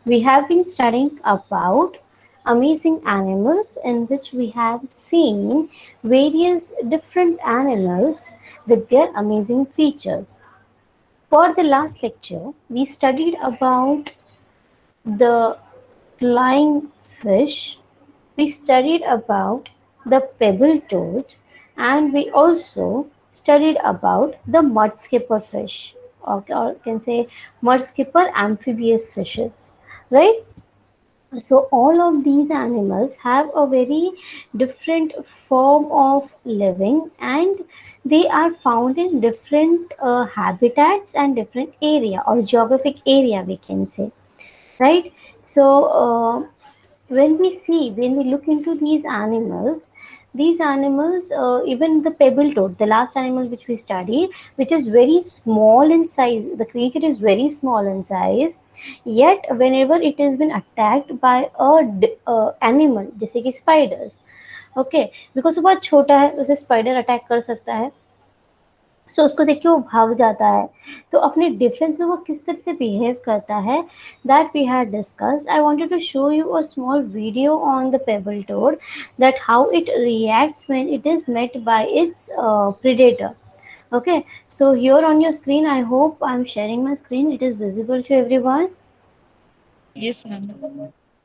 We have been studying about amazing animals in which we have seen various different animals with their amazing features. For the last lecture, we studied about the flying fish, we studied about the pebble toad, and we also studied about the mudskipper fish, or you can say mudskipper amphibious fishes, right? So all of these animals have a very different form of living, and they are found in different habitats and different area or geographic area, we can say, right? So when we look into these animals, even the pebble toad, the last animal which we studied, which is very small in size, the creature is very small in size, yet whenever it has been attacked by animal जैसे कि spiders, okay, because वो बहुत छोटा है उसे spider attack कर सकता है, सो उसको देख के वो भाग जाता है, तो अपने डिफेंस में वो किस तरह से बिहेव करता है, that we had discussed. I wanted to show you a small video on the pebble toad, that how it reacts when it is met by its predator. Okay, so here on your screen, I hope I'm sharing my screen, it is visible to everyone. Yes, ma'am.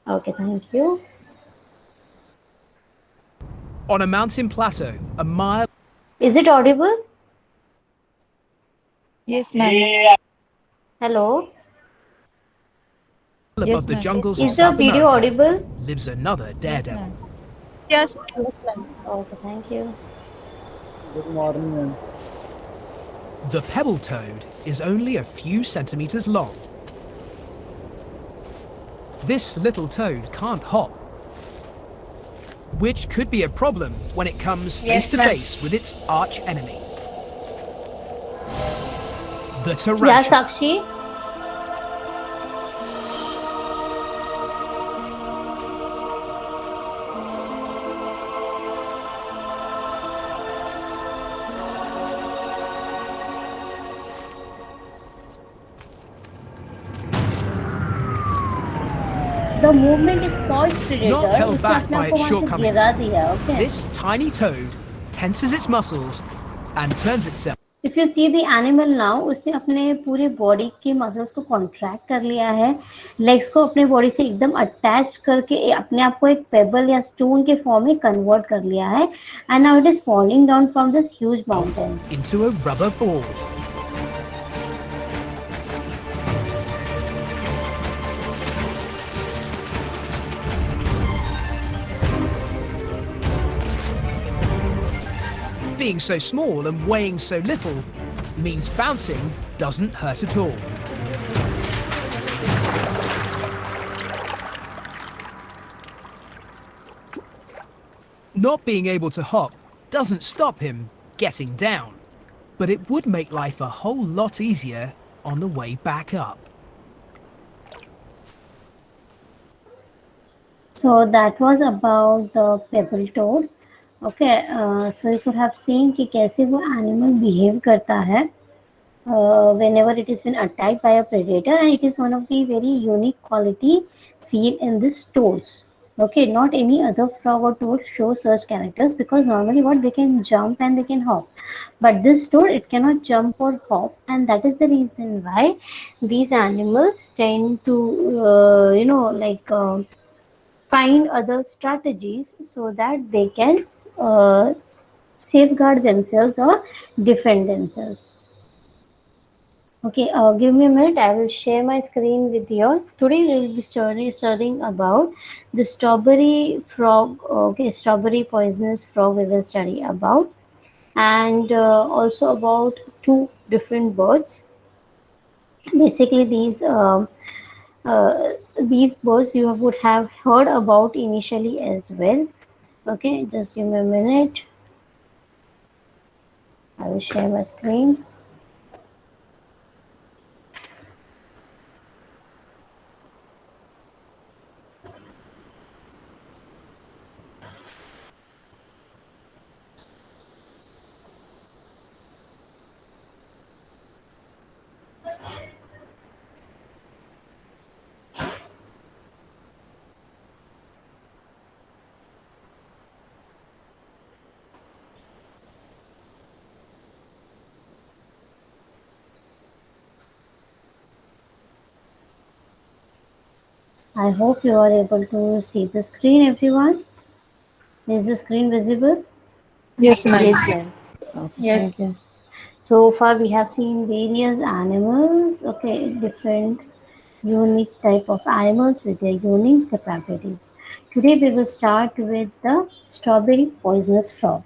Okay, thank you. On a mountain plateau, a mile Is it audible? Yes, ma'am. Hello, above Yes, the ma'am. jungles of is the South video America audible? lives another Yes, daredevil. ma'am. Yes, Yes, ma'am. Okay, thank you. Good morning, ma'am. The pebble toad is only a few centimeters long. This little toad can't hop, which could be a problem when it comes face to face with its arch enemy, the Yeah, tarantula. Sakshi. The movement it saw its predator, Not held उसने back अपने by आप को its वहां से shortcomings, गिरा दिया. Okay. this tiny toad tenses its muscles and turns itself If you see the animal now, उसने अपने पूरे बॉडी के मसल्स को कॉन्ट्रैक्ट कर लिया है, लेग्स को अपने बॉडी से एकदम अटैच करके अपने आप को एक पेबल या स्टोन के फॉर्म में कन्वर्ट कर लिया है, and now it is falling down from this huge mountain. into a rubber ball. Being so small and weighing so little means bouncing doesn't hurt at all. Not being able to hop doesn't stop him getting down, but it would make life a whole lot easier on the way back up. So that was about the pebble toad. Okay, so you could have seen कि कैसे वो animal behave करता है whenever it is been attacked by a predator, and it is one of the very unique quality seen in this toads. Okay, not any other frog or toad show such characters, because normally what they can jump and they can hop, but this toad it cannot jump or hop, and that is the reason why these animals tend to find other strategies so that they can uh, safeguard themselves or defend themselves. Okay, give me a minute. I will share my screen with you all. Today we will be studying about the strawberry frog. Okay, strawberry poisonous frog we will study about, and also about two different birds. Basically, these birds you would have heard about initially as well. Okay, just give me a minute. I will share my screen. I hope you are able to see the screen, everyone. Is the screen visible? Yes, ma'am. Yes, ma'am. Okay, Yes. thank you. So far, we have seen various animals, okay, different unique type of animals with their unique capabilities. Today, we will start with the strawberry poisonous frog.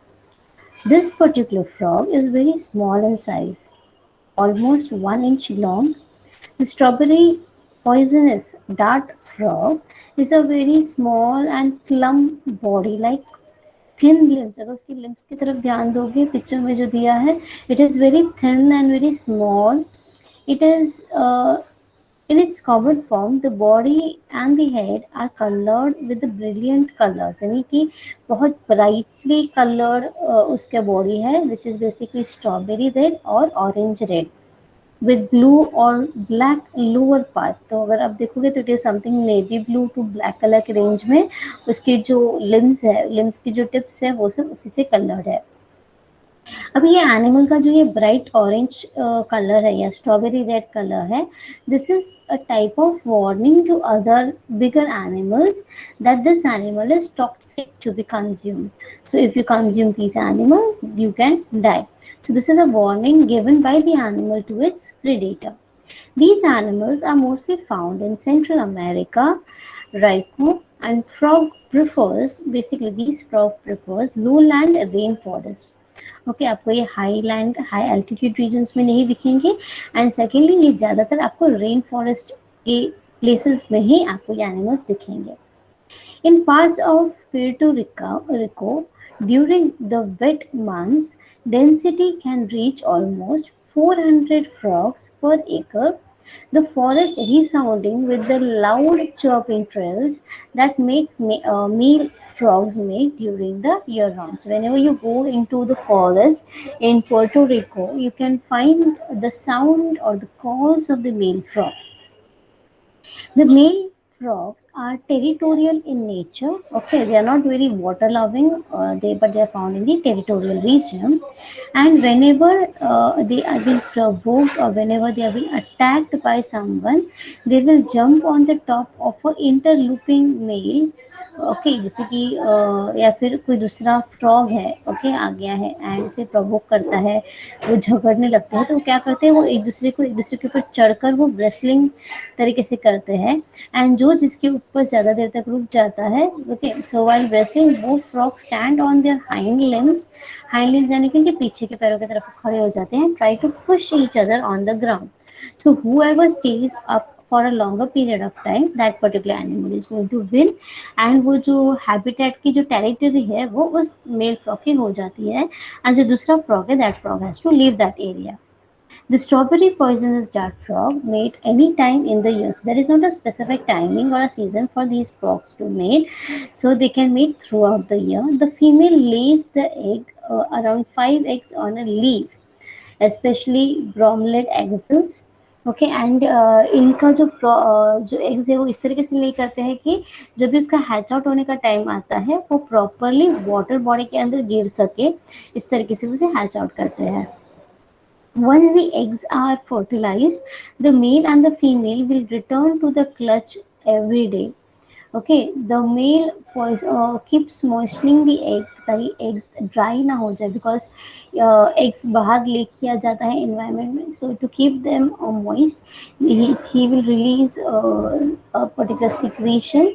This particular frog is very small in size, almost 1 inch long. The strawberry poisonous dart frog is a very small and plump body like thin limbs. अगर उसकी limbs की तरफ ध्यान दोगे picture में जो दिया है, it is very thin and very small. It is in its common form, the body and the head are colored with the brilliant colors. यानी कि बहुत brightly colored उसका body है, which is basically strawberry red और orange red. With blue और black lower part. तो अगर आप देखोगे तो it is something navy blue to black color के range में उसकी जो limbs है, limbs की जो tips है वो सब उसी से colored है. अब ये एनिमल का जो ये ब्राइट ऑरेंज कलर है या स्ट्रॉबेरी रेड कलर है, this is a type of warning to other bigger animals that this animal is toxic to be consumed. So if you consume this animal, you can die. So this is a warning given by the animal to its predator. These animals are mostly found in Central America. Raikou and frog prefers, basically these frog prefers lowland rainforest. Okay, आपको ये high land high altitude regions में नहीं दिखेंगे. And secondly ये ज़्यादातर आपको rain forest के places में ही आपको ये एनिमल्स दिखेंगे. In parts of Puerto Rico during the wet months, density can reach almost 400 frogs per acre, the forest resounding with the loud chirping trills that male frogs make during the year round. So whenever you go into the forest in Puerto Rico, you can find the sound or the calls of the male frog. The male frogs are territorial in nature. Okay, they are not very water loving, but they are found in the territorial region. And whenever they are being provoked or whenever they are being attacked by someone, they will jump on the top of a interlooping male. Okay, जैसे कि या फिर कोई दूसरा frog है, okay, आ गया है and इसे प्रोवोक करता है, वो झगड़ने लगते हैं, तो वो क्या करते हैं, वो एक दूसरे के ऊपर चढ़कर वो रेसलिंग तरीके से करते हैं. एंड जो जिसके ऊपर ज़्यादा देर तक रुक जाता है, ओके, सो व्हाइल रेसलिंग वो frog stand on their hind limbs यानी कि उनके पीछे के पैरों की तरफ खड़े हो जाते हैं, try to push each other on the ground. So whoever stays up for a longer period of time, that particular animal is going to win. And वो जो habitat की जो territory है वो उस male frog की हो जाती है, and जो दूसरा frog है, that frog has to leave that area. The strawberry poisonous dart frog mate any time in the year. So there is not a specific timing or a season for these frogs to mate. So they can mate throughout the year. The female lays the egg, around 5 eggs on a leaf, especially bromeliad axils. Okay, and इनका जो eggs है वो इस तरीके से ले करते हैं कि जब भी उसका हैच आउट होने का टाइम आता है वो प्रॉपरली वाटर बॉडी के अंदर गिर सके, इस तरीके से उसे हैच आउट करते हैं. Once the eggs are fertilized, the male and the female will return to the clutch every day. Okay, the male keeps moistening the egg ताकि eggs dry ना हो जाए, because eggs बाहर ले किया जाता है environment में. So to keep them moist, he will release a particular secretion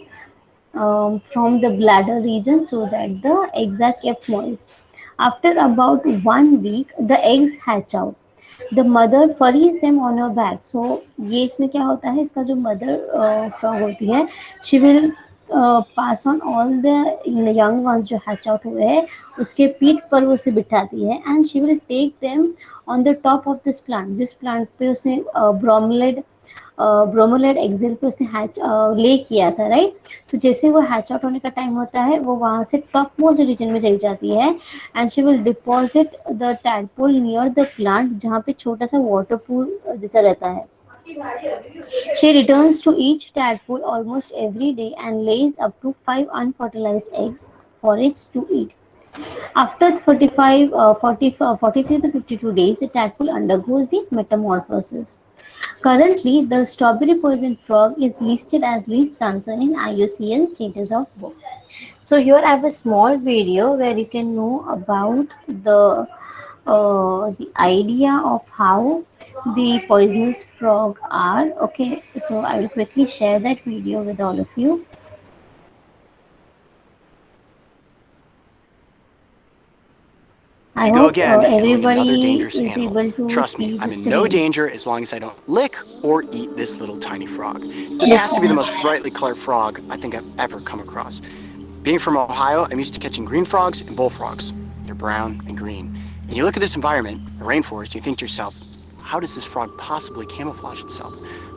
from the bladder region so that the eggs are kept moist. After about 1 week, the eggs hatch out. The mother furries them on her back. So ये इसमें क्या होता है, इसका जो mother frog होती है, she will pass on all the young ones जो hatch out हुए हैं उसके पीठ पर वो उसे बिठाती है, and she will take them on the top of this plant, जिस plant पे उसने ब्रोमोलेड एक्सेल पे उसने हैच ले किया था, राइट. तो जैसे वो हैच आउट होने का टाइम होता है वो वहाँ से टॉप मोस्ट रीजन में चली जाती है, and she will deposit the tadpole near the plant, जहाँ पे छोटा सा वाटर पूल जैसा रहता है. She returns to each tadpole almost every day and lays up to 5 unfertilized eggs for it to eat. After 43 to 52 days, the tadpole undergoes the metamorphosis. Currently, the strawberry poison frog is listed as least concern in IUCN status of book. So here I have a small video where you can know about the idea of how the poisonous frog are. Okay, so I will quickly share that video with all of you. I You go hope again, handling another everybody dangerous is animal. able to Trust me, see I'm the in no screen. danger as long as I don't lick or eat this little tiny frog. This Yes, has to be the ma'am. most brightly colored frog I think I've ever come across. Being from Ohio, I'm used to catching green frogs and bullfrogs. They're brown and green. And you look at this environment, a rainforest, you think to yourself, how does this frog possibly camouflage itself?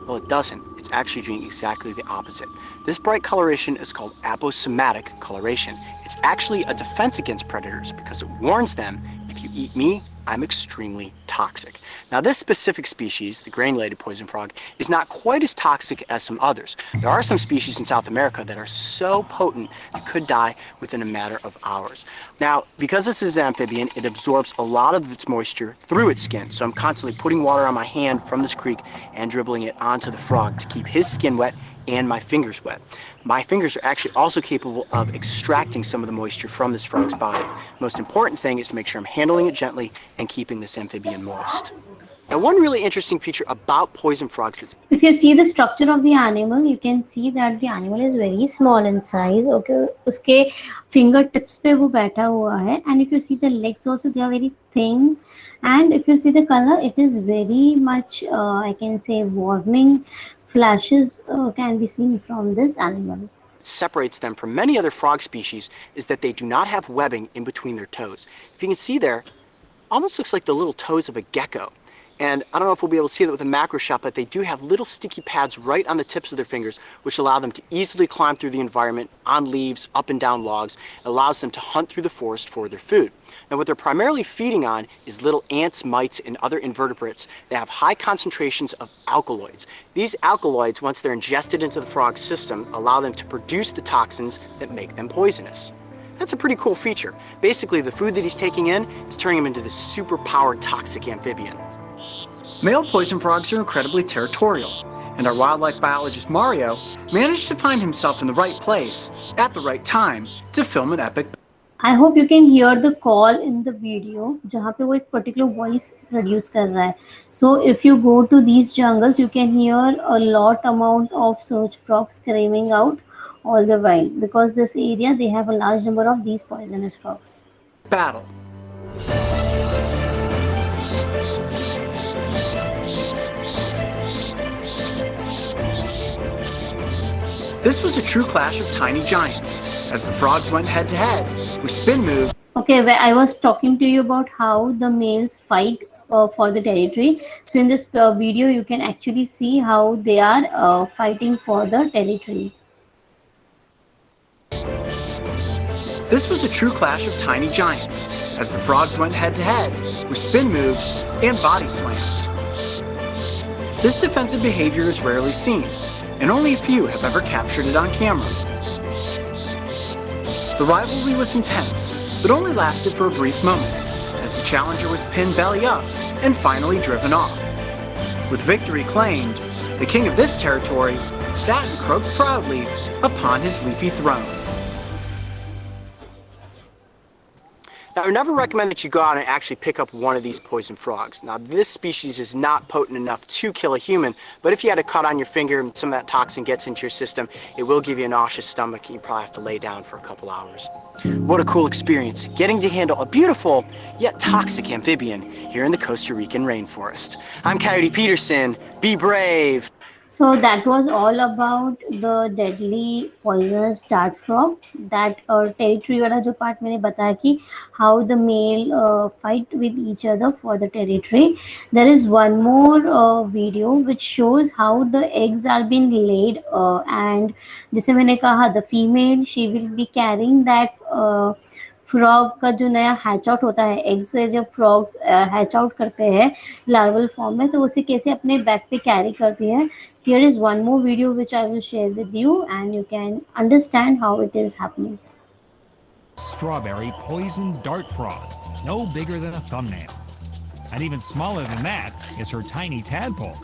Well, it doesn't. It's actually doing exactly the opposite. This bright coloration is called aposematic coloration. It's actually a defense against predators because it warns them, if you eat me, I'm extremely toxic. Now, this specific species, the granulated poison frog, is not quite as toxic as some others. There are some species in South America that are so potent you could die within a matter of hours. Now, because this is an amphibian, it absorbs a lot of its moisture through its skin. So I'm constantly putting water on my hand from this creek and dribbling it onto the frog to keep his skin wet and my fingers wet. My fingers are actually also capable of extracting some of the moisture from this frog's body. Most important thing is to make sure I'm handling it gently and keeping this amphibian moist. Now, one really interesting feature about poison frogs that's If you see the structure of the animal, you can see that the animal is very small in size. Okay, उसके fingertips पे वो बैठा हुआ है, and if you see the legs also, they are very thin, and if you see the color, it is very much I can say warning flashes can be seen from this animal. separates them from many other frog species is that they do not have webbing in between their toes. If you can see there, almost looks like the little toes of a gecko. And I don't know if we'll be able to see that with a macro shot, but they do have little sticky pads right on the tips of their fingers, which allow them to easily climb through the environment, on leaves, up and down logs. It allows them to hunt through the forest for their food. Now, what they're primarily feeding on is little ants, mites, and other invertebrates that have high concentrations of alkaloids. These alkaloids, once they're ingested into the frog's system, allow them to produce the toxins that make them poisonous. That's a pretty cool feature. Basically, the food that he's taking in is turning him into this super-powered toxic amphibian. Male poison frogs are incredibly territorial, and our wildlife biologist Mario managed to find himself in the right place at the right time to film an epic. I hope you can hear the call in the video जहाँ पे वो एक particular voice produce कर रहा है. So if you go to these jungles, you can hear a lot amount of search frogs screaming out all the while, because this area they have a large number of these poisonous frogs. Battle. This was a true clash of tiny giants, as the frogs went head to head with spin moves. Okay, where I was talking to you about how the males fight for the territory. So in this video, you can actually see how they are fighting for the territory. This was a true clash of tiny giants, as the frogs went head to head with spin moves and body slams. This defensive behavior is rarely seen, and only a few have ever captured it on camera. The rivalry was intense, but only lasted for a brief moment, as the challenger was pinned belly up and finally driven off. With victory claimed, the king of this territory sat and croaked proudly upon his leafy throne. Now, I would never recommend that you go out and actually pick up one of these poison frogs. Now, this species is not potent enough to kill a human, but if you had a cut on your finger and some of that toxin gets into your system, it will give you a nauseous stomach and you probably have to lay down for a couple hours. What a cool experience, getting to handle a beautiful yet toxic amphibian here in the Costa Rican rainforest. I'm Coyote Peterson. Be brave. So that was all about the deadly poisonous dart frog. That territory वाला जो part मैंने बताया कि how the male fight with each other for the territory. There is one more video which shows how the eggs are being laid and जैसे मैंने कहा, the female she will be carrying that frog का जो नया hatch out होता है, egg से जब फ्रॉग्स हैच आउट करते हैं लार्वल फॉर्म में, तो उसे कैसे अपने बैक पे कैरी करती है. Here is one more video which I will share with you and you can understand how it is happening. Strawberry poison dart frog, no bigger than a thumbnail. And even smaller than that is her tiny tadpole.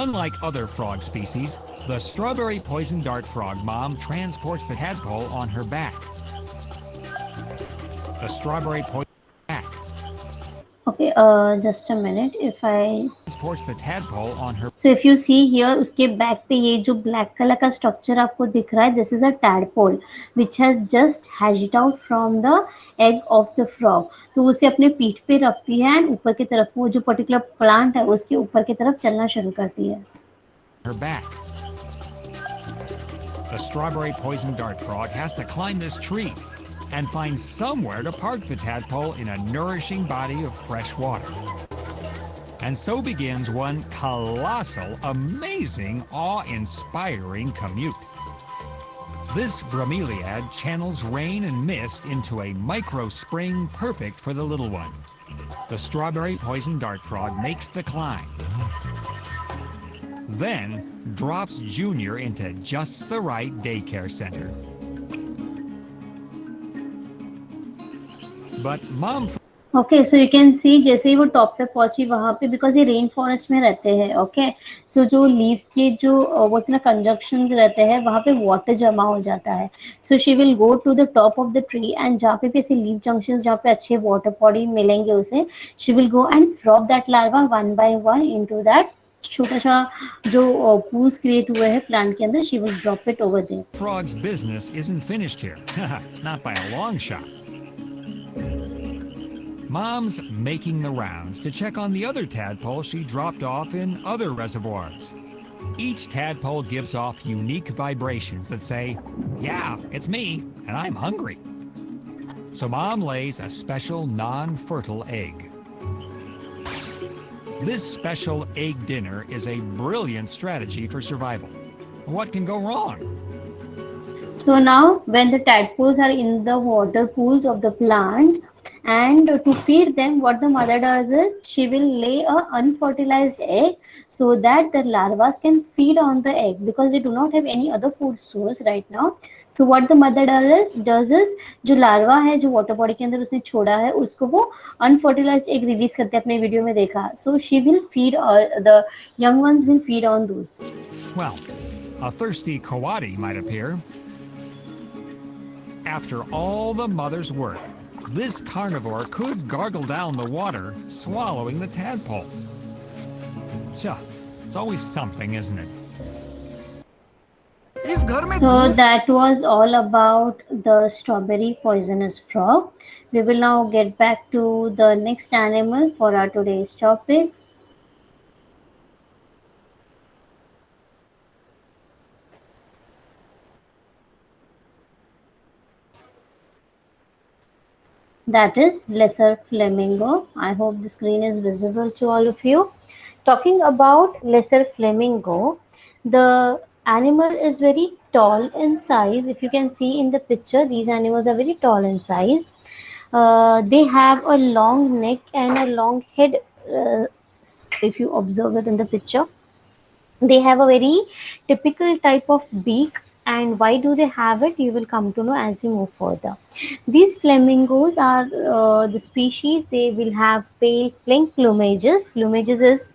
Unlike other frog species, the strawberry poison dart frog mom transports the tadpole on her back. The strawberry poison back Okay, just a minute. If I transports the tadpole on her so if you see here, उसके back पे ये जो black colour का structure आपको दिख रहा है, this is a tadpole which has just hatched out from the egg of the frog. तो उसे अपने पीठ पे रखती है एंड ऊपर की तरफ वो जो पर्टिकुलर प्लांट है उसके ऊपर की तरफ चलना शुरू करती है. her back. The strawberry poison dart frog has to climb this tree and find somewhere to park the tadpole in a nourishing body of fresh water. And so begins one colossal, amazing, awe-inspiring commute. This bromeliad channels rain and mist into a micro spring perfect for the little one. The strawberry poison dart frog makes the climb, then drops Junior into just the right daycare center. But Mom okay so you can see जैसे ही वो top पे पहुंची वहां पे because ये rain forest में रहते हैं. ओके सो जो लीव्स के जो वो इतना कंजक्शंस रहते हैं वहां पे वाटर जमा हो जाता है. So she will go to the top of the tree and जहाँ पे भी ऐसे लीव जंक्शंस जहाँ पे अच्छे वाटर बॉडी मिलेंगे उसे she will go and drop that larva one by one into that छोटा सा जो पूल्स क्रिएट हुए हैं प्लांट के अंदर. She will drop it over there. Frog's business isn't finished here. Not by a long shot. Mom's making the rounds to check on the other tadpoles she dropped off in other reservoirs. Each tadpole gives off unique vibrations that say, "Yeah, it's me, and I'm hungry." So Mom lays a special non-fertile egg. This special egg dinner is a brilliant strategy for survival. What can go wrong? So now when the tadpoles are in the water pools of the plant and to feed them what the mother does is she will lay a unfertilized egg so that the larvae can feed on the egg because they do not have any other food source right now. So what the mother does is जो larva है जो water body के अंदर उसने छोड़ा है उसको वो unfertilized egg release करते हैं. अपने वीडियो में देखा. So she will feed the young ones will feed on those. Well, a thirsty coati might appear. After all the mother's work, this carnivore could gargle down the water, swallowing the tadpole. It's always something, isn't it? So that was all about the strawberry poisonous frog. We will now get back to the next animal for our today's topic. That is lesser flamingo. I hope the screen is visible to all of you. Talking about lesser flamingo, the animal is very tall in size. If you can see in the picture, these animals are very tall in size. They have a long neck and a long head. If you observe it in the picture, they have a very typical type of beak. And why do they have it? You will come to know as we move further. These flamingos are the species. They will have pale pink plumages. Plumages is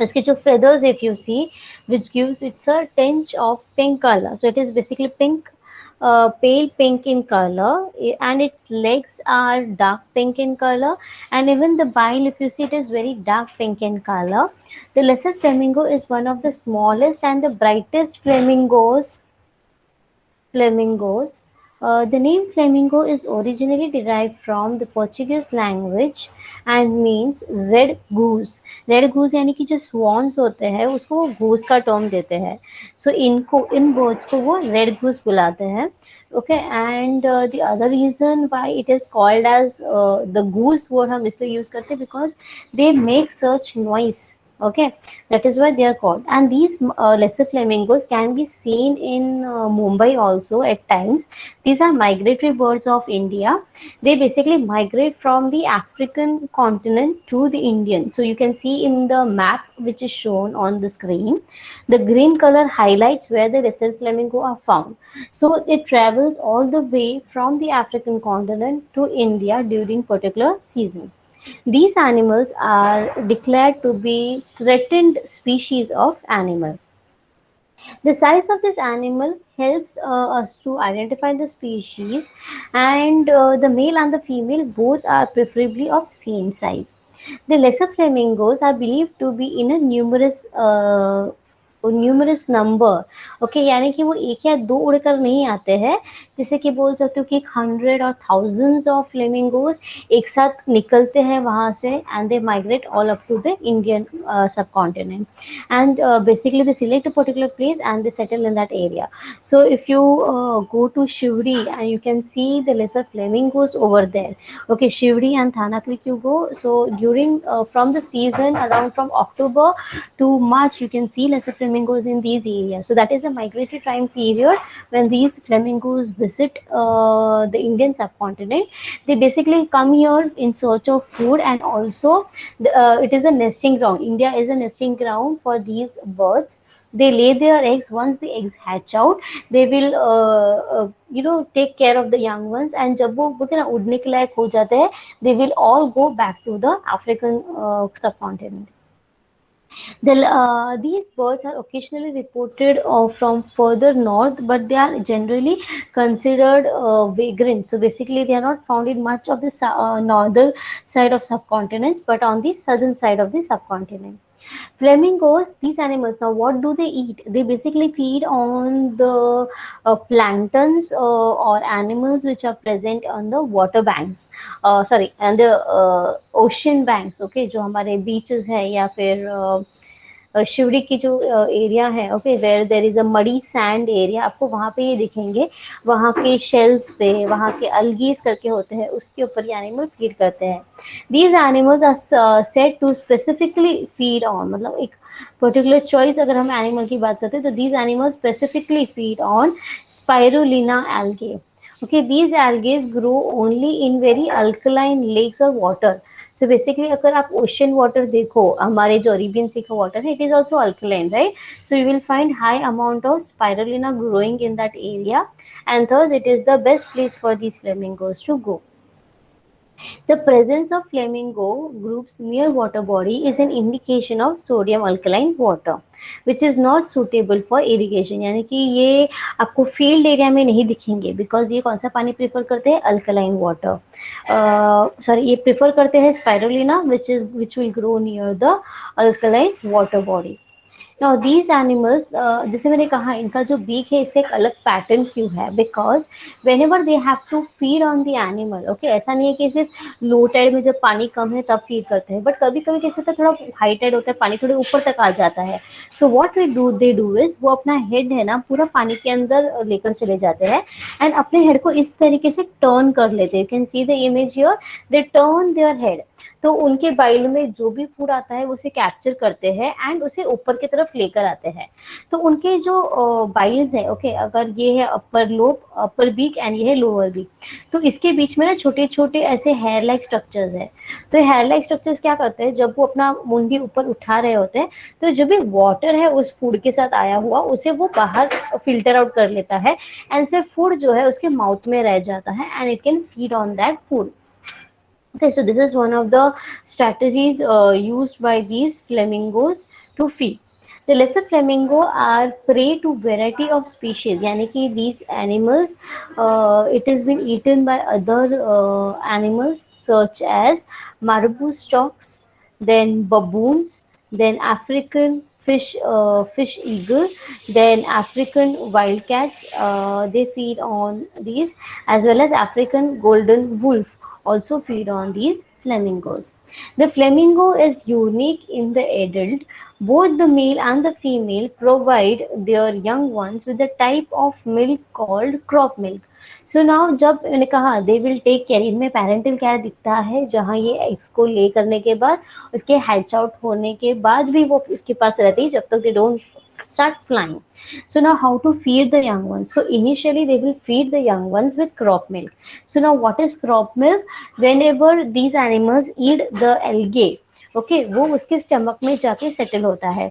इसके जो feathers if you see which gives it's a tinge of pink color. So it is basically pink, pale pink in color, and its legs are dark pink in color, and even the bile if you see it is very dark pink in color. The lesser flamingo is one of the smallest and the brightest flamingos. The name flamingo is originally derived from the Portuguese language and means red goose. Red goose यानी कि जो swans होते हैं उसको वो goose का term देते हैं. So इन birds को वो red goose बुलाते हैं. Okay, and the other reason why it is called as the goose word हम इसलिए use करते हैं because they make such noise. Okay, that is why they are called. And these lesser flamingos can be seen in Mumbai also at times. These are migratory birds of India. They basically migrate from the African continent to the Indian. So you can see in the map which is shown on the screen, the green color highlights where the lesser flamingo are found. So it travels all the way from the African continent to India during particular season. These animals are declared to be threatened species of animal. The size of this animal helps us to identify the species, and the male and the female both are preferably of same size. The lesser flamingos are believed to be in a numerous number, okay, यानी कि वो एक या दो उड़कर नहीं आते हैं, जैसे कि बोल सकते हो कि 100 और thousands ऑफ फ्लेमिंगोज एक साथ निकलते हैं वहां से, and they migrate all up to the Indian subcontinent, and basically they select a particular place and they settle in that area. So if you go to Shivri, and you can see the lesser flamingos over there. Okay, Shivri and Thana Creek you go. So during from the season around from October to March, you can see lesser flamingos in these areas. So that is a migratory time period when these flamingos visit the Indian subcontinent. They basically come here in search of food, and also it is a nesting ground. India is a nesting ground for these birds. They lay their eggs. Once the eggs hatch out, they will take care of the young ones, and जब वो बोलते हैं ना उड़ने के लायक हो जाते हैं, they will all go back to the African subcontinent. These birds are occasionally reported from further north, but they are generally considered vagrant. So basically, they are not found in much of the northern side of subcontinents, but on the southern side of the subcontinent. Flamingos, these animals, now what do they eat? They basically feed on the planktons or animals which are present on the water banks, sorry, and the ocean banks, okay, जो हमारे beaches है या फिर शिवड़ी की जो area है, okay, where there is a muddy sand area, आपको वहाँ पे ये दिखेंगे, वहाँ के शेल्स पे, वहाँ के अलगीज करके होते हैं, उसके ऊपर ये एनिमल फीड करते हैं. These animals are said to specifically feed on, मतलब एक पर्टिकुलर चॉइस अगर हम एनिमल की बात करते हैं तो these animals specifically feed on spirulina algae. Okay, these algae grow only in very alkaline lakes or water. So basically अगर आप ocean water देखो, हमारे जो अरेबियन सी का water है, it is also alkaline, right? So you will find high amount of spirulina growing in that area, and thus it is the best place for these flamingos to go. The presence of flamingo groups near water body is an indication of sodium alkaline water, which is not suitable for irrigation. यानी कि ये आपको field area में नहीं दिखेंगे, because ये कौन सा पानी प्रेफर करते हैं? Alkaline water. सॉरी, ये प्रेफर करते हैं spirulina which will grow near the alkaline water body. Now these animals, जैसे मैंने कहा, इनका जो बीक है इसका एक अलग पैटर्न क्यों है? Because whenever they have to feed on the animal, okay, ऐसा नहीं है कि सिर्फ लो टाइड में जब पानी कम है तब फीड करते हैं, बट कभी कभी कैसे होता है, थोड़ा हाई टाइड होता है, पानी थोड़े ऊपर तक आ जाता है. So what they do is, वो अपना हेड है ना पूरा पानी के अंदर लेकर चले जाते हैं, एंड अपने हेड को इस तरीके से टर्न कर लेते हैं. You can see the image here, they turn their head. तो उनके बाइल में जो भी फूड आता है उसे कैप्चर करते हैं एंड उसे ऊपर की तरफ लेकर आते हैं. तो उनके जो बाइल्स है, ओके, अगर ये है upper lobe, upper beak, and ये है लोअर बीक, तो इसके बीच में ना छोटे छोटे ऐसे हेयर लाइक स्ट्रक्चर्स है. तो हेयर लाइक स्ट्रक्चर्स क्या करते हैं, जब वो अपना मुंडी ऊपर उठा रहे होते हैं, तो जो भी वाटर है उस फूड के साथ आया हुआ उसे वो बाहर फिल्टर आउट कर लेता है, एंड सिर्फ फूड जो है उसके माउथ में रह जाता है, and it can feed on that food. Okay, so this is one of the strategies used by these flamingos to feed. The lesser flamingo are prey to variety of species. यानी कि these animals, it has been eaten by other animals such as marabou storks, then baboons, then African fish eagle, then African wildcats. They feed on these, as well as African golden wolf also feed on these flamingos. The flamingo is unique in the adult. Both the male and the female provide their young ones with a type of milk called crop milk. So now जब मैंने कहा they will take care, इनमें parental care दिखता है, जहाँ ये eggs को ले करने के बाद, उसके hatch out होने के बाद भी वो उसके पास रहती है जब तक they don't start flying. So now how to feed the young ones? So initially they will feed the young ones with crop milk. So now what is crop milk? Whenever these animals eat the algae, okay, वो उसके stomach में जाके settle होता है,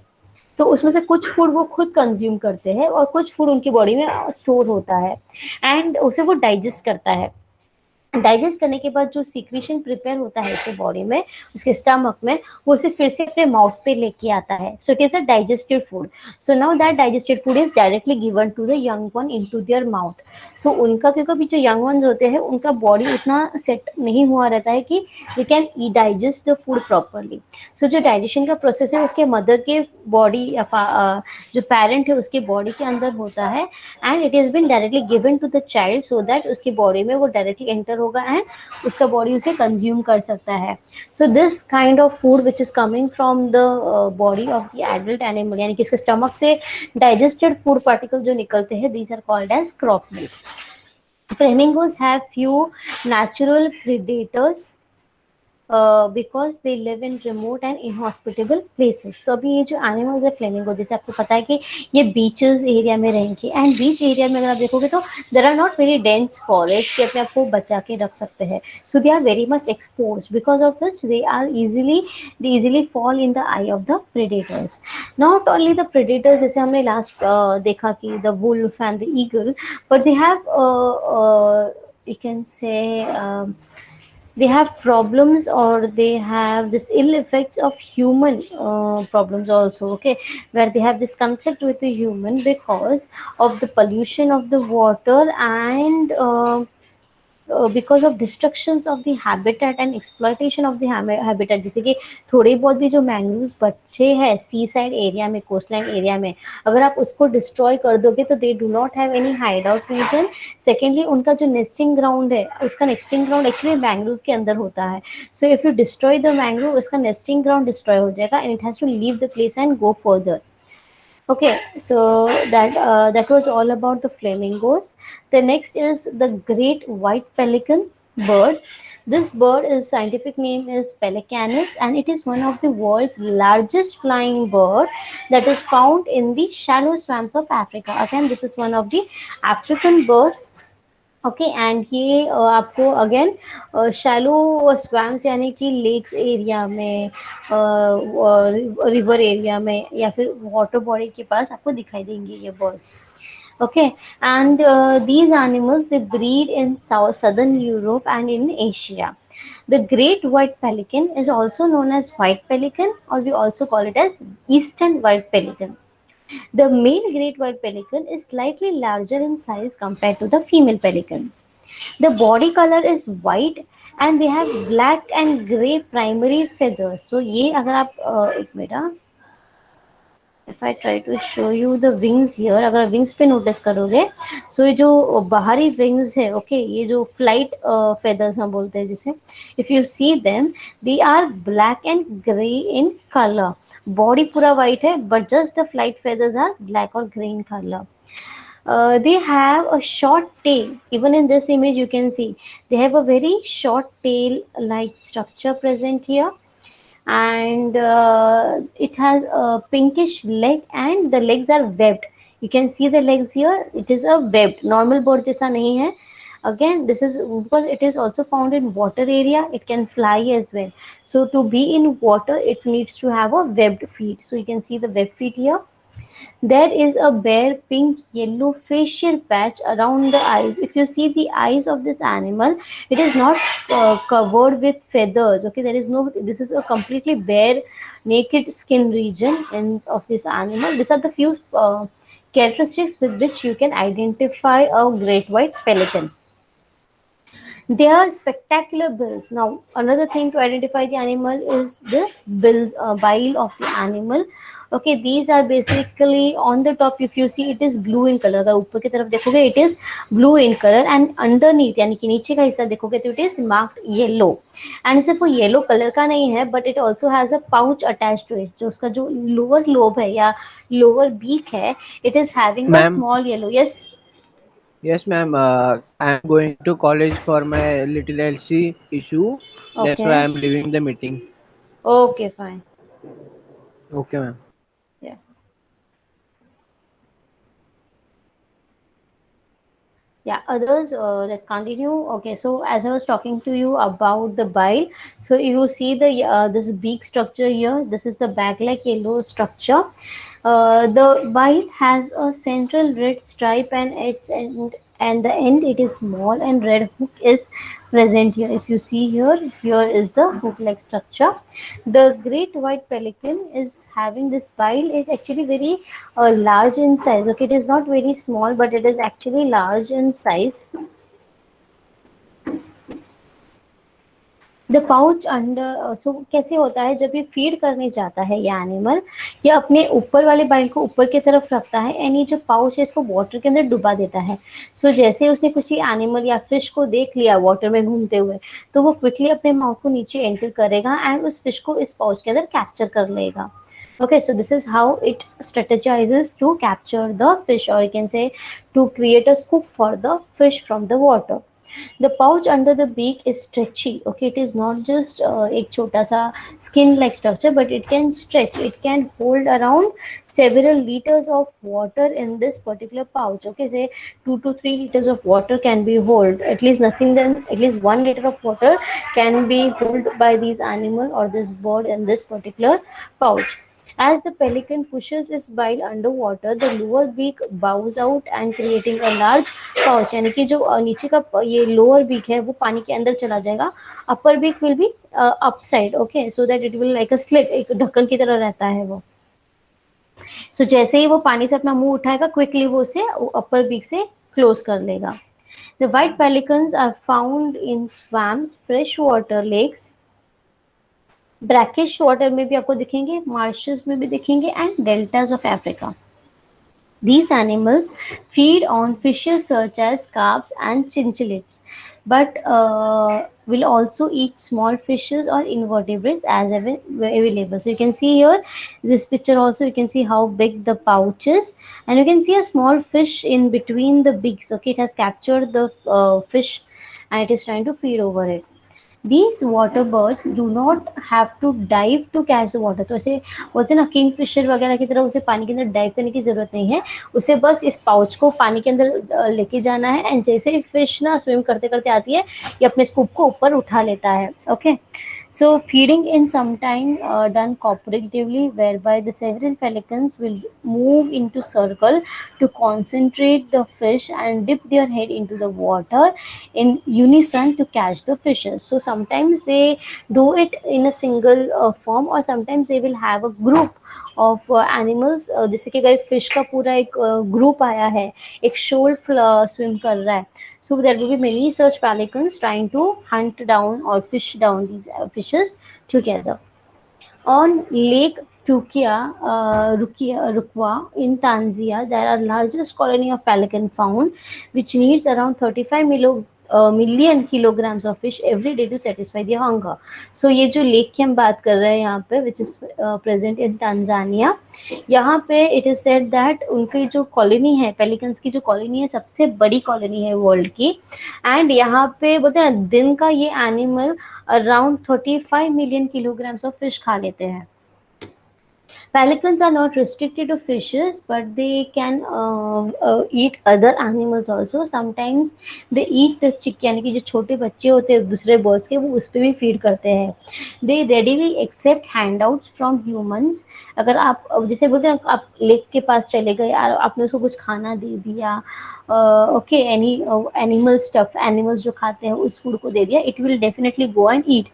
तो उसमें से कुछ फूड वो खुद कंज्यूम करते हैं और कुछ फूड उनकी बॉडी में स्टोर होता है, एंड उसे वो डाइजेस्ट करता है. डाइजेस्ट करने के बाद जो सीक्रेशन प्रिपेयर होता है उसके बॉडी में, उसके स्टमक में, वो उसे फिर से अपने माउथ पे लेके आता है. So it is a digested food. So now that digested food is directly given to the young one into their mouth. So उनका, क्योंकि अभी जो यंग वंस होते हैं उनका बॉडी उतना सेट नहीं हुआ रहता है कि they can digest the food properly. So जो डाइजेशन का प्रोसेस है उसके मदर के बॉडी या जो पेरेंट है उसके बॉडी के अंदर होता है, and it is been directly given to the child so that उसकी बॉडी में वो डायरेक्टली एंटर होगा एंड उसका बॉडी उसे कंज्यूम कर सकता है. So this kind of food which is coming from the body of the adult animal, यानी कि उसके स्टमक से डाइजेस्टेड फूड पार्टिकल जो निकलते हैं, these are called as crop meat. Flamingos have few natural predators because they live in remote and inhospitable places. तो अभी ये जो एनिमल्स है फ्लेमिंगो, जैसे आपको पता है कि ये बीचेस एरिया में रहेंगे, एंड बीच एरिया में अगर आप देखोगे तो there are not very dense forest कि अपने आप को बचा के रख सकते हैं. So they are very much expose, because of which they easily fall in the eye of the predators. Not only the predators, जैसे हमने लास्ट देखा कि the wolf and the eagle, but they have you can say they have problems, or they have this ill effects of human problems also, okay, where they have this conflict with the human because of the pollution of the water, and because of destructions of the habitat and exploitation of the habitat. जैसे कि थोड़े बहुत भी जो mangroves बच्चे हैं sea side area में, coast line area में, अगर आप उसको डिस्ट्रॉय कर दोगे तो they do not have any hide out region. Secondly, उनका जो नेस्टिंग ग्राउंड है, उसका नेस्टिंग ग्राउंड एक्चुअली मैंग्रोव के अंदर होता है. So if you destroy the mangrove, उसका नेस्टिंग ग्राउंड डिस्ट्रॉय हो जाएगा and it has to leave the place and go further. Okay, so that was all about the flamingos. The next is the great white pelican bird. This bird, is scientific name is Pelecanus, and it is one of the world's largest flying bird that is found in the shallow swamps of Africa. Again, this is one of the African bird. Okay, and ये आपको again shallow swamps यानी कि lakes area में, river area में, या फिर water body के पास आपको दिखाई देंगे ये birds. Okay, and these animals they breed in southern Europe and in Asia. The great white pelican is also known as white pelican, or we also call it as eastern white pelican. The male great white pelican is slightly larger in size compared to the female pelicans. The body color is white and they have black and grey primary feathers. So ये अगर आप एक minute, if I try to show you the wings here, अगर wings पे notice करोगे, so ये जो बाहरी wings है, okay, ये जो flight feathers हम बोलते हैं जिसे, if you see them, they are black and grey in color. Body पूरा वाइट है, but just the flight feathers are black और green colour. They have a short tail. Even in this image you can see they have a very short tail like structure present here, and it has a pinkish leg and the legs are webbed. You can see the legs here, it is a webbed, normal bird जैसा नहीं है. Again, this is because it is also found in water area, it can fly as well. So to be in water, it needs to have a webbed feet. So you can see the webbed feet here. There is a bare pink yellow facial patch around the eyes. If you see the eyes of this animal, it is not covered with feathers. Okay, there is no, this is a completely bare naked skin region of this animal. These are the few characteristics with which you can identify a great white pelican. They are spectacular bills. Now another thing to identify the animal is the bills, bile of the animal. Okay, these are basically on the top, if you see, it is blue in color. अगर ऊपर की तरफ देखोगे it is blue in color, and underneath यानी कि नीचे का हिस्सा देखोगे तो it is marked yellow. And सिर्फ वो येलो कलर का नहीं है, but it also has a pouch attached to it. जो उसका जो lower lobe है या lower beak है, it is having a small yellow. Yes. Yes, ma'am. I'm going to college for my little LC issue. That's why Okay. I'm leaving the meeting. Okay, fine. Okay, ma'am. Yeah. Yeah, others, let's continue. Okay, so as I was talking to you about the bile, so you see the this beak structure here. This is the bag-like yellow structure. The bile has a central red stripe and its end and the end it is small and red hook is present here. If you see here, here is the hook like structure. The great white pelican is having this bile is actually very large in size. Okay, it is not very small, but it is actually large in size. The pouch under so कैसे होता है जब ये feed करने जाता है ये animal, ये अपने ऊपर वाले बाइल को ऊपर की तरफ रखता है एंड ये जो पाउच है इसको वाटर के अंदर डुबा देता है. सो जैसे उसने किसी एनिमल या फिश को देख लिया वाटर में घूमते हुए, तो वो क्विकली अपने माउथ को नीचे एंटर करेगा एंड उस फिश को इस पाउच के अंदर कैप्चर कर लेगा. Okay, so this is how it strategizes to capture the fish, or you can say to create a scoop for the fish from the water. The pouch under the beak is stretchy. Okay, it is not just एक छोटा सा skin like structure, but it can stretch. It can hold around several liters of water in this particular pouch. Okay, say 2 to 3 liters of water can be hold. At least nothing than at least 1 liter of water can be held by these animal or this bird in this particular pouch. As the pelican pushes its bile underwater, the lower beak bows out and creating a large pouch. यानी कि जो नीचे का ये lower beak है वो पानी के अंदर चला जाएगा. Upper beak will be upside, okay, so that it will like a slit, एक ढक्कन की तरह रहता है वो. So जैसे ही वो पानी से अपना मुंह उठाएगा, quickly वो उसे upper beak से close कर लेगा. The white pelicans are found in swamps, freshwater lakes, brackish water में भी आपको दिखेंगे, मार्शेस में भी दिखेंगे and deltas of Africa. These animals feed on fishes such as carps and chinchilids, but will also eat small fishes or invertebrates as available. So you can see here this picture also, you can see how big the pouch is, and you can see a small fish in between the beaks. Okay, it has captured the fish and it is trying to feed over it. These water birds do not have to dive to catch the water. तो ऐसे होते हैं ना king Fisher वगैरह की तरह उसे पानी के अंदर डाइव करने की जरूरत नहीं है, उसे बस इस पाउच को पानी के अंदर लेके जाना है एंड जैसे ही फिश ना स्विम करते करते आती है ये अपने स्कूप को ऊपर उठा लेता है. Okay, so feeding in sometime done cooperatively, whereby the several pelicans will move into circle to concentrate the fish and dip their head into the water in unison to catch the fishes. So sometimes they do it in a single form, or sometimes they will have a group of animals. जैसे कि अगर fish का पूरा एक group आया है, एक शोल swim कर रहा है, so there will be many such pelicans trying to hunt down or fish down these fishes together. On Lake Rukwa in Tanzania, there are largest colony of pelican found, which needs around 35 million kilograms of fish every day to satisfy their hunger. So ये जो lake की हम बात कर रहे हैं यहाँ पे, which is present in Tanzania, यहाँ पे it is said that उनकी जो कॉलोनी है, पेलिकन्स की जो कॉलोनी है, सबसे बड़ी कॉलोनी है वर्ल्ड की, एंड यहाँ पे बोलते हैं दिन का ये animal around 35 million kilograms of fish खा लेते हैं. Pelicans are not restricted to fishes, but they can eat other animals also. Sometimes they eat the chick, यानी कि जो छोटे बच्चे होते हैं दूसरे बर्ड्स के, वो उस पर भी फीड करते हैं. They readily accept handouts from humans. अगर आप जैसे बोलते हैं आप लेक के पास चले गए और आपने उसको कुछ खाना दे दिया, okay, any animal stuff, animals जो खाते हैं उस फूड को दे दिया, it will definitely go and eat.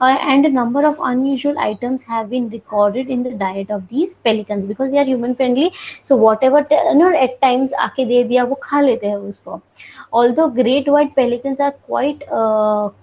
And a number of unusual items have been recorded in the diet of these pelicans because they are human friendly. So whatever at times आके दे दिया वो खा लेते हैं उसको. Although great white pelicans are quite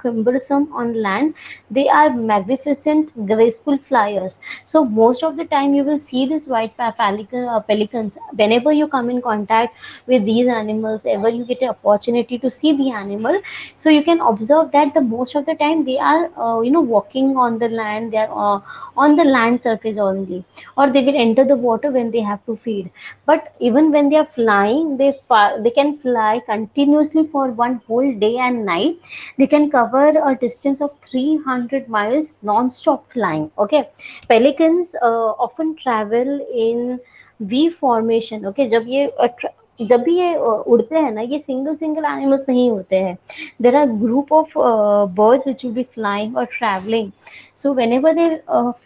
cumbersome on land, they are magnificent, graceful flyers. So most of the time you will see this white pelicans whenever you come in contact with these animals, ever you get an opportunity to see the animal. So you can observe that the most of the time they are walking on the land. They are on the land surface only, or they will enter the water when they have to feed. But even when they are flying, they can fly continuously for one whole day and night. They can cover a distance of 300 miles non-stop flying. Okay, pelicans often travel in V formation. Okay, जब ये जब भी ये उड़ते हैं ना, ये single single animals नहीं होते हैं. There are group of birds which will be flying or traveling. So whenever they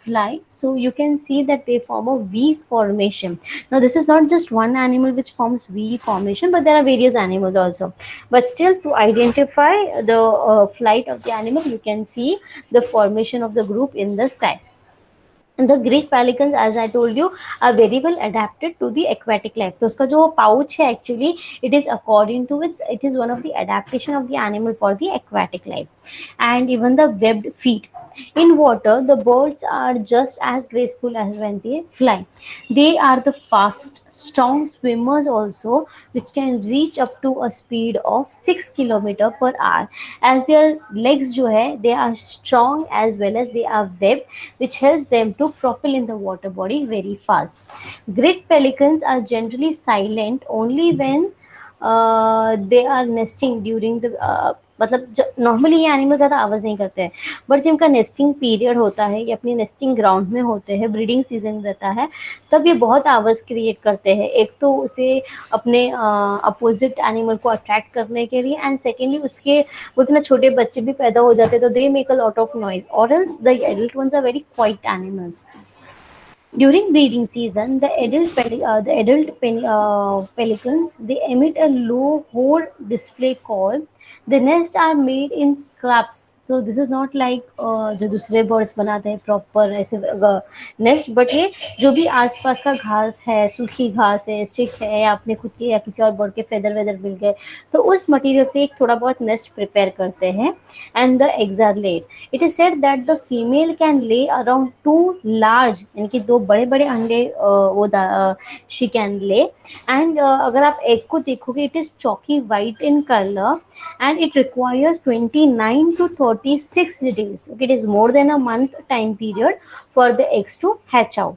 fly, so you can see that they form a V formation. Now this is not just one animal which forms V formation, but there are various animals also. But still, to identify the flight of the animal, you can see the formation of the group in the sky. And the great pelicans, as I told you, are very well adapted to the aquatic life. तो उसका जो pouch है actually, it is according to it is one of the adaptation of the animal for the aquatic life. And even the webbed feet. In water, the birds are just as graceful as when they fly. They are the fast, strong swimmers also, which can reach up to a speed of 6 km per hour. As their legs जो है, they are strong as well as they are webbed, which helps them to propel in the water body very fast. Great pelicans are generally silent only when they are nesting during the मतलब normally ये animal ज़्यादा आवाज़ नहीं करते हैं, but जब इनका nesting period होता है या अपनी नेस्टिंग ग्राउंड में होते हैं, ब्रीडिंग सीजन रहता है, तब ये बहुत आवाज़ क्रिएट करते हैं. एक तो उसे अपने अपोजिट एनिमल को अट्रैक्ट करने के लिए, एंड सेकेंडली उसके वो इतना छोटे बच्चे भी पैदा हो जाते हैं तो they make a lot of noise, और else the adult ones are very quiet animals. During breeding season, the adult pelicans, they emit a low whole display call. The nests are made in scraps. So this is not like जो दूसरे birds बनाते हैं proper ऐसे nest, but ये जो भी आसपास का घास है, सूखी घास है, स्टिक है, या अपने खुद के या किसी और बर्ड के फेदर वेदर मिल गए, तो उस मटेरियल से एक थोड़ा बहुत नेस्ट प्रिपेयर करते हैं. And the eggs are laid. It is said that the female can lay around 2 large, यानी कि 2 बड़े बड़े अंडे she can lay. And अगर आप egg को देखोगे, it is chalky white in color and it requires 29 to 36 days. Okay, it is more than a month time period for the eggs to hatch out.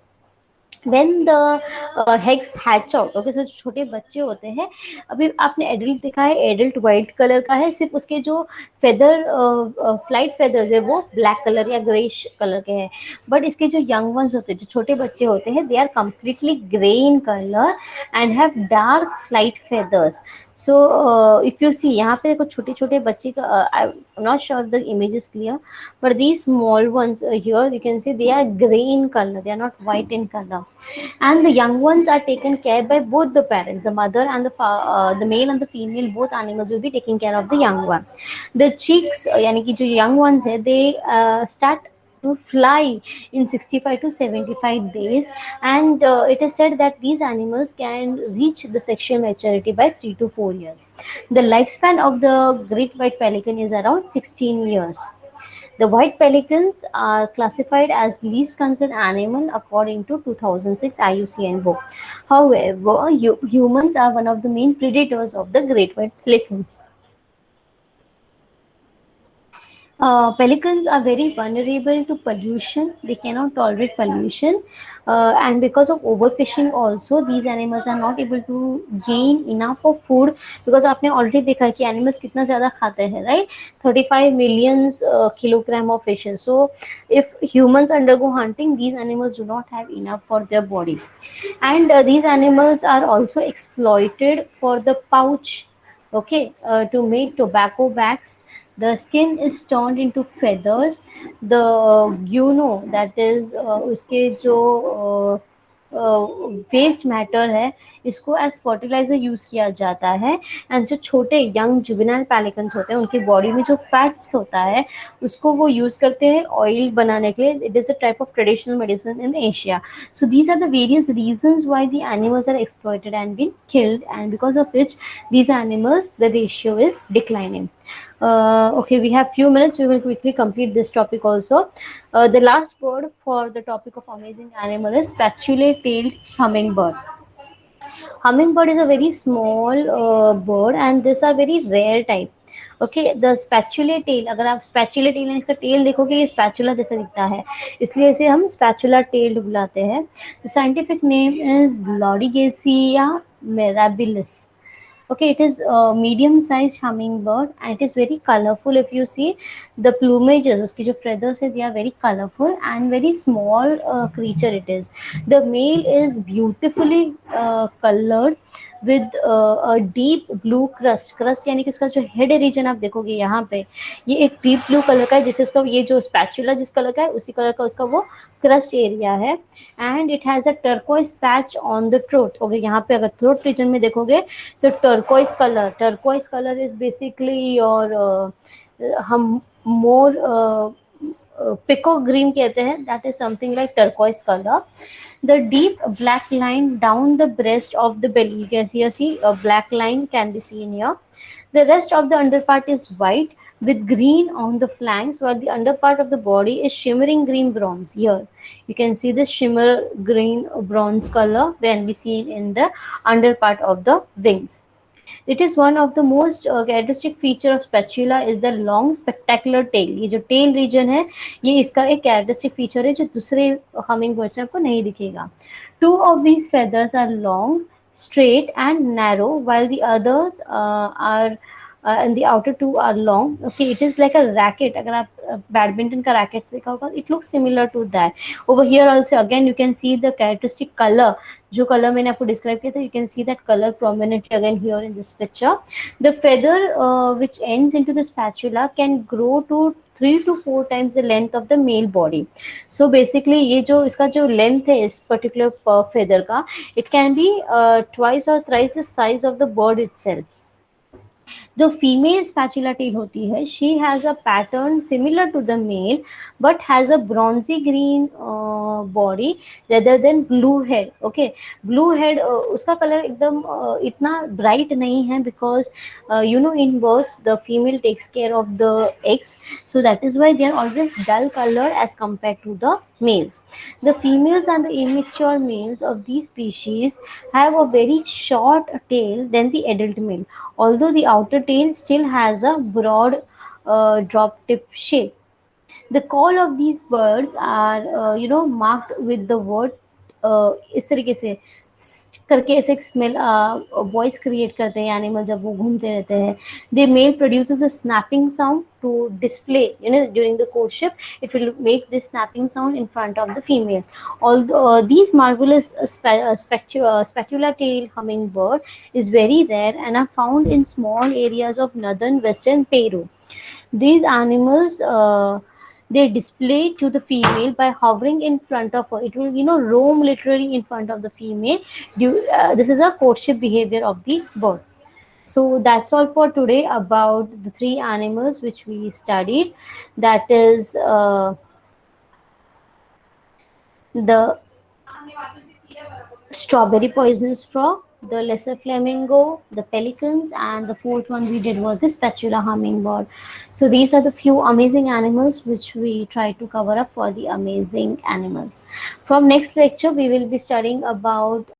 When the eggs hatch out, okay, so छोटे बच्चे होते हैं. अभी आपने adult देखा है, adult white colour का है, सिर्फ उसके जो फेदर फ्लाइट फेदर्स है वो ब्लैक कलर या ग्रेश कलर के हैं. बट इसके जो यंग वंस होते हैं, जो छोटे बच्चे होते हैं, they are completely grey in colour and have dark flight feathers. So if you see, यहाँ पे देखो छोटे छोटे बच्चे का, I'm not sure if the image is clear, but these small ones here you can see they are gray in color, they are not white in color. And the young ones are taken care by both the parents, the mother and the male and the female, both animals will be taking care of the young one. The chicks यानी कि जो young ones है, they start to fly in 65 to 75 days, and it is said that these animals can reach the sexual maturity by 3 to 4 years. The lifespan of the great white pelican is around 16 years. The white pelicans are classified as least concerned animal according to 2006 IUCN book. However, humans are one of the main predators of the great white pelicans. Pelicans are very vulnerable to pollution. They cannot tolerate pollution, and because of overfishing also, these animals are not able to gain enough of food, because आपने already देखा है कि animals कितना ज़्यादा खाते हैं, right? 35 millions kilogram of fishes. So if humans undergo hunting, these animals do not have enough for their body, and these animals are also exploited for the pouch, okay, to make tobacco bags. The skin is turned into feathers. The guano, that is उसके जो waste matter है, इसको as fertiliser use किया जाता है. And जो छोटे young juvenile pelicans होते हैं, उनकी बॉडी में जो फैट्स होता है, उसको वो यूज करते हैं ऑयल बनाने के लिए. It is a type of traditional medicine in Asia. So these are the various reasons why the animals are exploited and been killed, and because of which these animals, the ratio is declining. Okay, we have few minutes, we will quickly complete this topic also. The last word for the topic of amazing animal is spatulate-tailed hummingbird. Hummingbird is a very small bird, and these are very rare type. Okay, the spatula tail, अगर आप spatula tail इसका tail देखोगे, ये spatula जैसा दिखता है, इसलिए इसे हम spatula tailed बुलाते हैं. The scientific name is Lordigacea mirabilis. Okay, it is a medium sized hummingbird and it is very colorful. If you see the plumages, उसकी जो feathers है, they are very colorful and very small creature it is. The male is beautifully colored. with a deep blue crust. Crust यानी कि उसका जो head region आप देखोगे यहाँ पे, ये एक डीप ब्लू कलर का है, जिससे उसका ये जो स्पैचुला जिस कलर का है उसी कलर का उसका वो क्रस्ट एरिया है. And it has a turquoise patch on the throat. Okay, यहाँ पे अगर थ्रोट रीजन में देखोगे तो turquoise colour is basically your हम मोर पिको ग्रीन कहते हैं, that is something like turquoise colour. The deep black line down the breast of the belly, you can here see a black line can be seen here. The rest of the underpart is white with green on the flanks, while the underpart of the body is shimmering green bronze. Here you can see this shimmer green bronze color when we see in the underpart of the wings. It is one of the most characteristic feature of spatula is the long spectacular tail. ये जो tail region है ये इसका एक characteristic feature है जो दूसरे humming birds में आपको नहीं दिखेगा. Two of these feathers are long, straight and narrow, while the others are and the outer two are long. Okay, it is like a racket. अगर आप बैडमिंटन का रैकेट देखा होगा, it looks similar to that. Over here also again you can see the characteristic color. जो colour मैंने आपको describe किया था, you can see that color prominently again here in this picture. The feather which ends into the spatula can grow to 3 to 4 times the length of the male body. So basically ये जो इसका जो length है इस particular feather का, it can be twice or thrice the size of the bird itself. जो female spatula tail होती है, she has a pattern similar to the male but has a bronzy green body rather than blue head. Okay, blue head उसका colour एकदम इतना bright नहीं है because you know in birds the female takes care of the eggs, so that is why they are always dull color as compared to the males. The females and the immature males of these species have a very short tail than the adult male, although the outer tail still has a broad drop tip shape. The call of these birds are marked with the word इस तरीके से करके ऐसे एक smell voice create करते हैं animal जब वो घूमते रहते हैं. They male produces a snapping sound to display, you know, during the courtship it will make this snapping sound in front of the female. Although these marvelous specular tail hummingbird is very rare and are found in small areas of northern western Peru. These animals they display to the female by hovering in front of her. It will, you know, roam literally in front of the female. This is a courtship behavior of the bird. So that's all for today about the 3 animals which we studied. That is the strawberry poisonous frog, the lesser flamingo, the pelicans, and the 4th one we did was the spatula hummingbird. So these are the few amazing animals which we try to cover up for the amazing animals. From next lecture we will be studying about